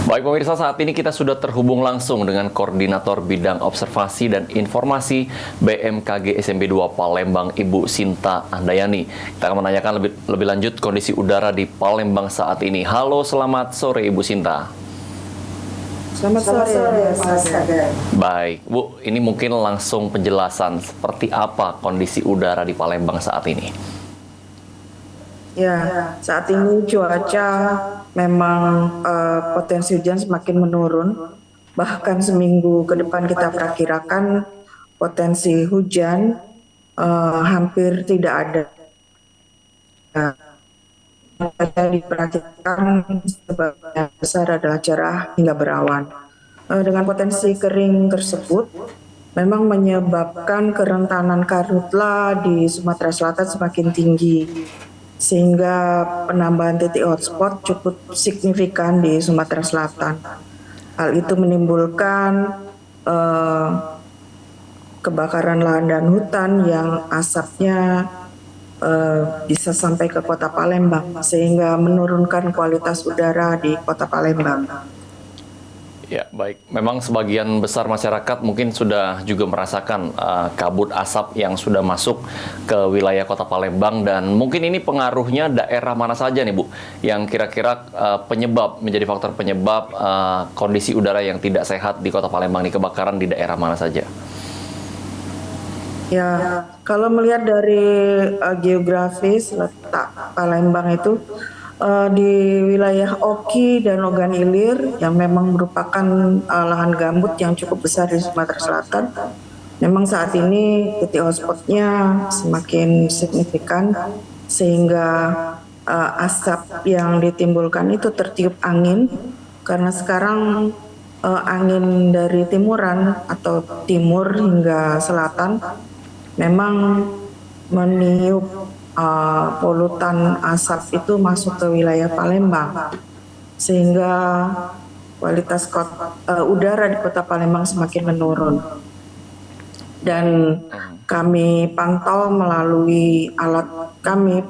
Baik pemirsa, saat ini kita sudah terhubung langsung dengan Koordinator Bidang Observasi dan Informasi BMKG SMB 2 Palembang, Ibu Sinta Andayani. Kita akan menanyakan lebih lanjut kondisi udara di Palembang saat ini. Halo, selamat sore Ibu Sinta. Selamat sore, Mas Kader. Baik, Bu, ini mungkin langsung penjelasan seperti apa kondisi udara di Palembang saat ini. Ya, saat ini cuaca memang potensi hujan semakin menurun. Bahkan seminggu ke depan kita perkirakan potensi hujan hampir tidak ada. Yang diperhatikan sebagian besar adalah cerah hingga berawan. Dengan potensi kering tersebut, memang menyebabkan kerentanan karhutla di Sumatera Selatan semakin tinggi, sehingga penambahan titik hotspot cukup signifikan di Sumatera Selatan. Hal itu menimbulkan kebakaran lahan dan hutan yang asapnya bisa sampai ke kota Palembang, sehingga menurunkan kualitas udara di kota Palembang. Ya, baik. Memang sebagian besar masyarakat mungkin sudah juga merasakan kabut asap yang sudah masuk ke wilayah Kota Palembang, dan mungkin ini pengaruhnya daerah mana saja nih Bu, yang kira-kira menjadi faktor penyebab kondisi udara yang tidak sehat di Kota Palembang, nih kebakaran di daerah mana saja? Ya, kalau melihat dari geografis letak Palembang itu di wilayah Oki dan Ogan Ilir yang memang merupakan lahan gambut yang cukup besar di Sumatera Selatan. Memang saat ini titik hotspotnya semakin signifikan, sehingga asap yang ditimbulkan itu tertiup angin, karena sekarang angin dari timuran atau timur hingga selatan memang meniup polutan asap itu masuk ke wilayah Palembang, sehingga kualitas udara di kota Palembang semakin menurun. Dan kami pantau melalui alat kami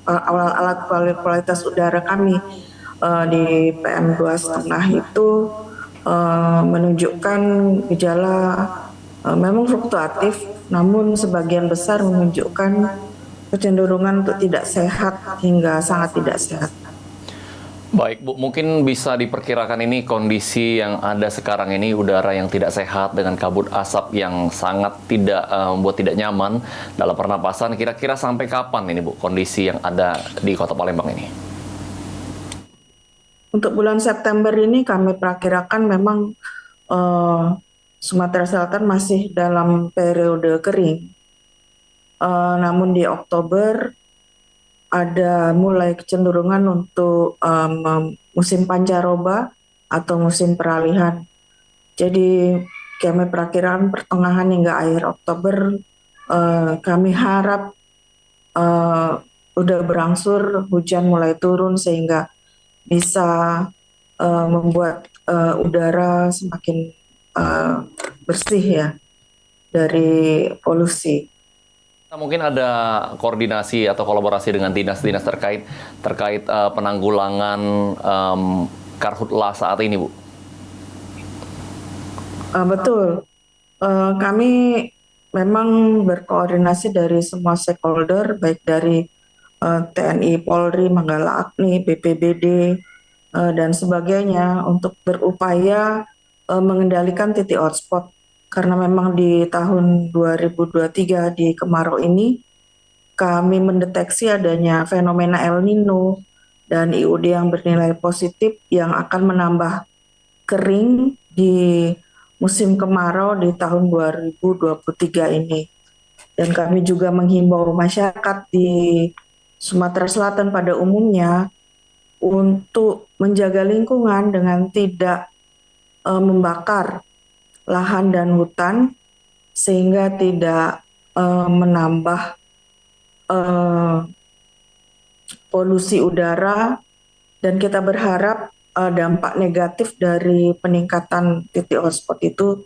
alat kualitas udara kami di PM2,5 itu menunjukkan gejala memang fluktuatif, namun sebagian besar menunjukkan kecenderungan untuk tidak sehat hingga sangat tidak sehat. Baik Bu, mungkin bisa diperkirakan ini kondisi yang ada sekarang ini, udara yang tidak sehat dengan kabut asap yang sangat membuat tidak nyaman dalam pernapasan. Kira-kira sampai kapan ini Bu kondisi yang ada di Kota Palembang ini? Untuk bulan September ini kami perkirakan memang Sumatera Selatan masih dalam periode kering. Namun di Oktober ada mulai kecenderungan untuk musim pancaroba atau musim peralihan. Jadi kami perkiraan pertengahan hingga akhir Oktober kami harap udah berangsur hujan mulai turun, sehingga bisa membuat udara semakin bersih ya dari polusi. Mungkin ada koordinasi atau kolaborasi dengan dinas-dinas terkait penanggulangan karhutla saat ini, Bu. Betul, kami memang berkoordinasi dari semua stakeholder, baik dari TNI, Polri, Manggala Agni, BPBD, dan sebagainya, untuk berupaya mengendalikan titik hotspot. Karena memang di tahun 2023 di kemarau ini kami mendeteksi adanya fenomena El Nino dan IUD yang bernilai positif yang akan menambah kering di musim kemarau di tahun 2023 ini. Dan kami juga menghimbau masyarakat di Sumatera Selatan pada umumnya untuk menjaga lingkungan dengan tidak membakar lahan dan hutan, sehingga tidak menambah polusi udara, dan kita berharap dampak negatif dari peningkatan titik hotspot itu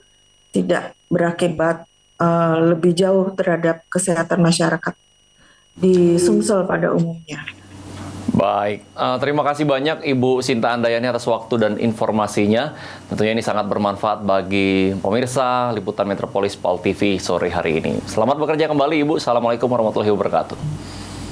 tidak berakibat lebih jauh terhadap kesehatan masyarakat di Sumsel pada umumnya. Baik, terima kasih banyak Ibu Sinta Andayani atas waktu dan informasinya. Tentunya ini sangat bermanfaat bagi pemirsa Liputan Metropolis PAL TV sore hari ini. Selamat bekerja kembali Ibu. Assalamualaikum warahmatullahi wabarakatuh.